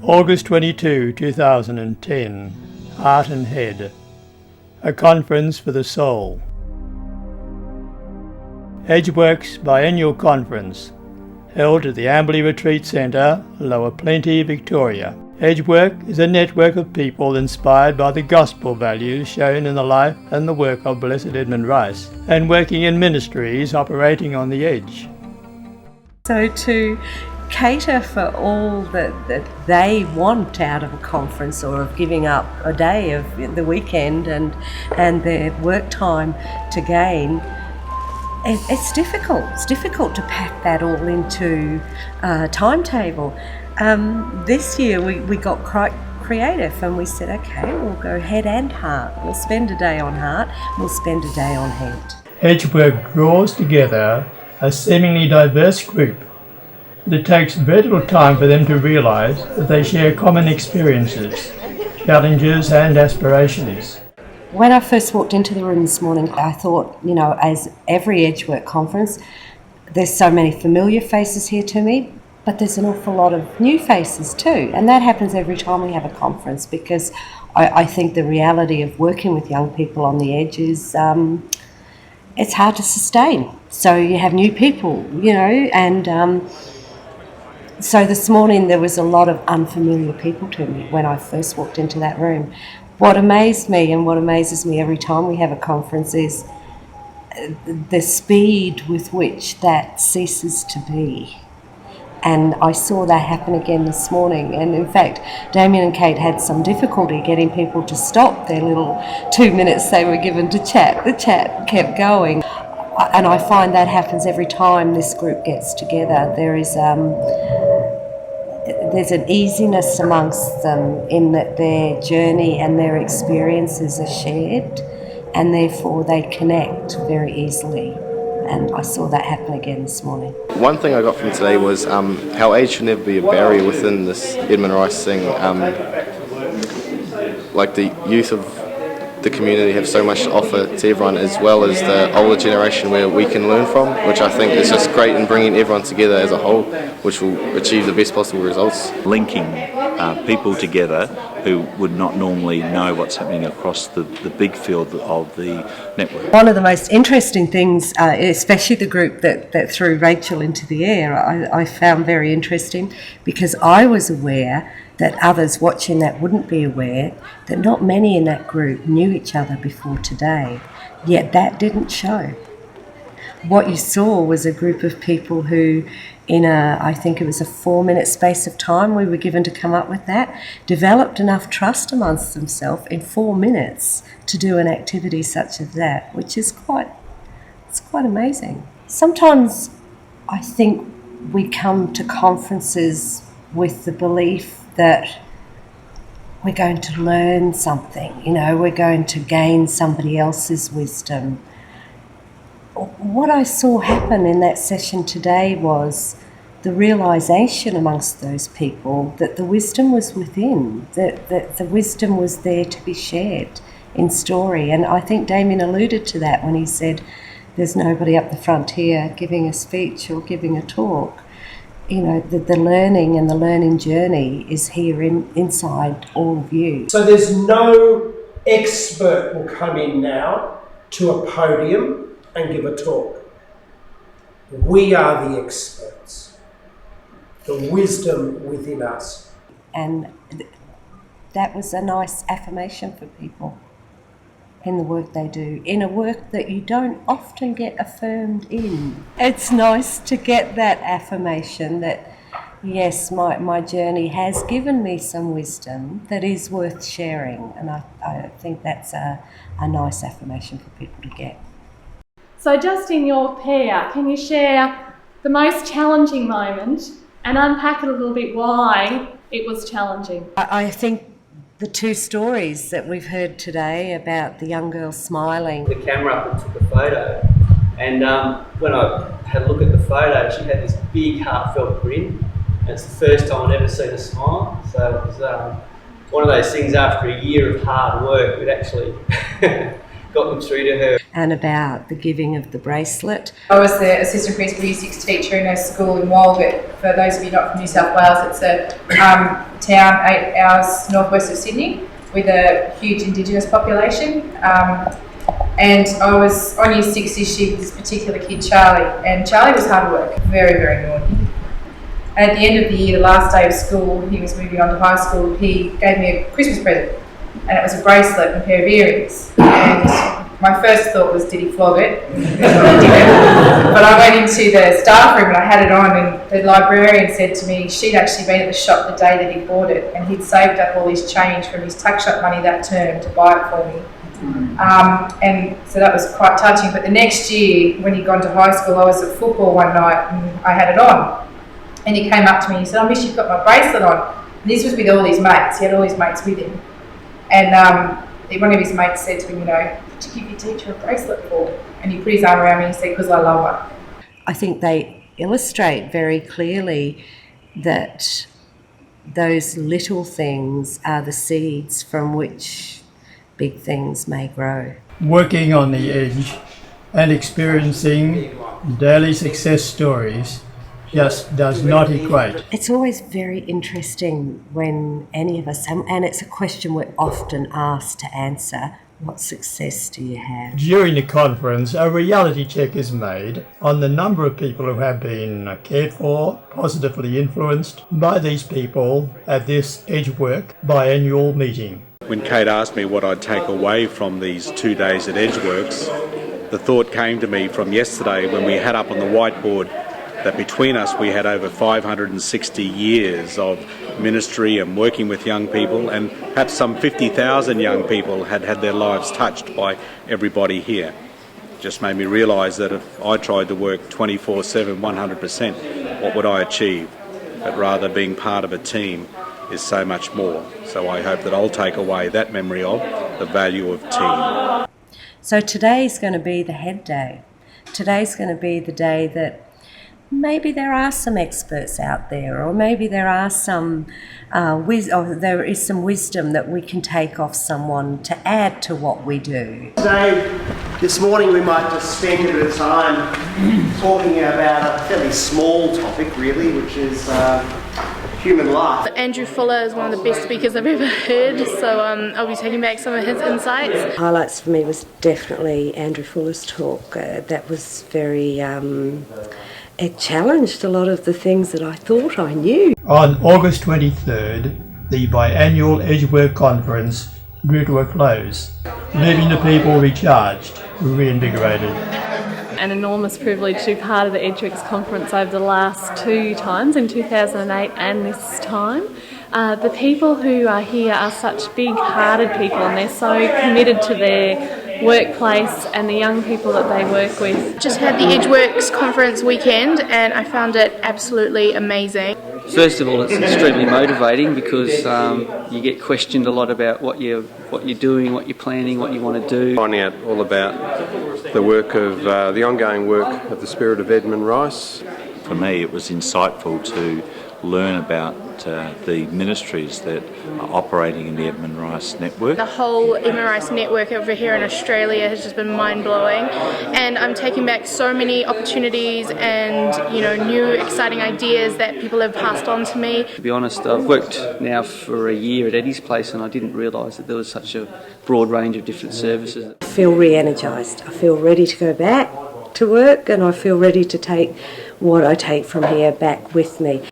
August 22, 2010, Heart and Head, a conference for the soul. EdgeWork's biennial conference, held at the Amberley Retreat Centre, Lower Plenty, Victoria. EdgeWork is a network of people inspired by the gospel values shown in the life and the work of Blessed Edmund Rice, and working in ministries operating on the edge. So to cater for all that they want out of a conference, or of giving up a day of the weekend and their work time to gain, it's difficult. It's difficult to pack that all into a timetable. This year we got quite creative and we said, okay, we'll go head and heart. We'll spend a day on heart, we'll spend a day on head. EdgeWork draws together a seemingly diverse group. It takes very little time for them to realise that they share common experiences, challenges and aspirations. When I first walked into the room this morning, I thought, as every EdgeWork conference, there's so many familiar faces here to me, but there's an awful lot of new faces too. And that happens every time we have a conference, because I think the reality of working with young people on the edge is it's hard to sustain. So you have new people, and so this morning there was a lot of unfamiliar people to me when I first walked into that room. What amazed me, and what amazes me every time we have a conference, is the speed with which that ceases to be. And I saw that happen again this morning. And in fact, Damien and Kate had some difficulty getting people to stop their little 2 minutes they were given to chat. The chat kept going. And I find that happens every time this group gets together. There's an easiness amongst them in that their journey and their experiences are shared, and therefore they connect very easily. And I saw that happen again this morning. One thing I got from today was how age should never be a barrier within this Edmund Rice thing. Like the youth of the community have so much to offer to everyone, as well as the older generation where we can learn from, which I think is just great in bringing everyone together as a whole, which will achieve the best possible results. Linking people together who would not normally know what's happening across the big field of the network. One of the most interesting things, especially the group that threw Rachel into the air, I found very interesting, because I was aware that others watching that wouldn't be aware that not many in that group knew each other before today, yet that didn't show. What you saw was a group of people who, I think it was a 4-minute space of time we were given to come up with that, developed enough trust amongst themselves in 4 minutes to do an activity such as that, which is quite amazing. Sometimes I think we come to conferences with the belief that we're going to learn something, we're going to gain somebody else's wisdom. What I saw happen in that session today was the realisation amongst those people that the wisdom was within, that the wisdom was there to be shared in story. And I think Damien alluded to that when he said there's nobody up the front here giving a speech or giving a talk. The learning and the learning journey is here inside all of you. So there's no expert will come in now to a podium and give a talk. We are the experts. The wisdom within us. And that was a nice affirmation for people in the work they do, in a work that you don't often get affirmed in. It's nice to get that affirmation that, yes, my journey has given me some wisdom that is worth sharing, and I think that's a nice affirmation for people to get. So just in your pair, can you share the most challenging moment and unpack it a little bit why it was challenging? I think the two stories that we've heard today about the young girl smiling. The camera up and took a photo, and when I had a look at the photo, she had this big heartfelt grin, and it's the first time I'd ever seen her smile. So it was one of those things, after a year of hard work, it actually got them through to her. And about the giving of the bracelet. I was the assistant principal year 6 teacher in a school in Walgett. For those of you not from New South Wales, it's a town 8 hours northwest of Sydney with a huge Indigenous population. And I was on year 6 this year with this particular kid, Charlie, and Charlie was hard work, very, very naughty. And at the end of the year, the last day of school, he was moving on to high school, he gave me a Christmas present, and it was a bracelet and a pair of earrings. And my first thought was, did he flog it? He didn't. But I went into the staff room and I had it on, and the librarian said to me she'd actually been at the shop the day that he bought it, and he'd saved up all his change from his tuck shop money that term to buy it for me. And so that was quite touching. But the next year, when he'd gone to high school, I was at football one night and I had it on. And he came up to me and he said, "I miss you've got my bracelet on." And this was with all his mates. He had all his mates with him. And one of his mates said to him, "Did you give your teacher a bracelet for?" And he put his arm around me and he said, "Because I love her." I think they illustrate very clearly that those little things are the seeds from which big things may grow. Working on the edge and experiencing daily success stories just does not equate. It's always very interesting when any of us, and it's a question we're often asked to answer, what success do you have? During the conference, a reality check is made on the number of people who have been cared for, positively influenced by these people at this EdgeWork biannual meeting. When Kate asked me what I'd take away from these 2 days at EdgeWorks, the thought came to me from yesterday when we had up on the whiteboard that between us we had over 560 years of ministry and working with young people, and perhaps some 50,000 young people had had their lives touched by everybody here. It just made me realise that if I tried to work 24/7, 100%, what would I achieve? But rather being part of a team is so much more. So I hope that I'll take away that memory of the value of team. So today's going to be the head day. Today's going to be the day that maybe there are some experts out there, or maybe there are some there is some wisdom that we can take off someone to add to what we do. This morning we might just spend a bit of time talking about a fairly small topic really, which is human life. Andrew Fuller is one of the best speakers I've ever heard, so I'll be taking back some of his insights. Highlights for me was definitely Andrew Fuller's talk. That was very, it challenged a lot of the things that I thought I knew. On August 23rd, the biannual EdgeWork conference drew to a close, leaving the people recharged, reinvigorated. An enormous privilege to be part of the EdgeWorks conference over the last 2 times, in 2008 and this time. The people who are here are such big-hearted people, and they're so committed to their workplace and the young people that they work with. Just had the EdgeWorks conference weekend and I found it absolutely amazing. First of all, it's extremely motivating because you get questioned a lot about what you're doing, what you're planning, what you want to do. Finding out all about the work of the ongoing work of the Spirit of Edmund Rice. For me, it was insightful to learn about the ministries that are operating in the Edmund Rice network. The whole Edmund Rice network over here in Australia has just been mind-blowing, and I'm taking back so many opportunities and new exciting ideas that people have passed on to me. To be honest, I've worked now for a year at Eddie's place and I didn't realise that there was such a broad range of different services. I feel re-energised. I feel ready to go back to work, and I feel ready to take what I take from here back with me.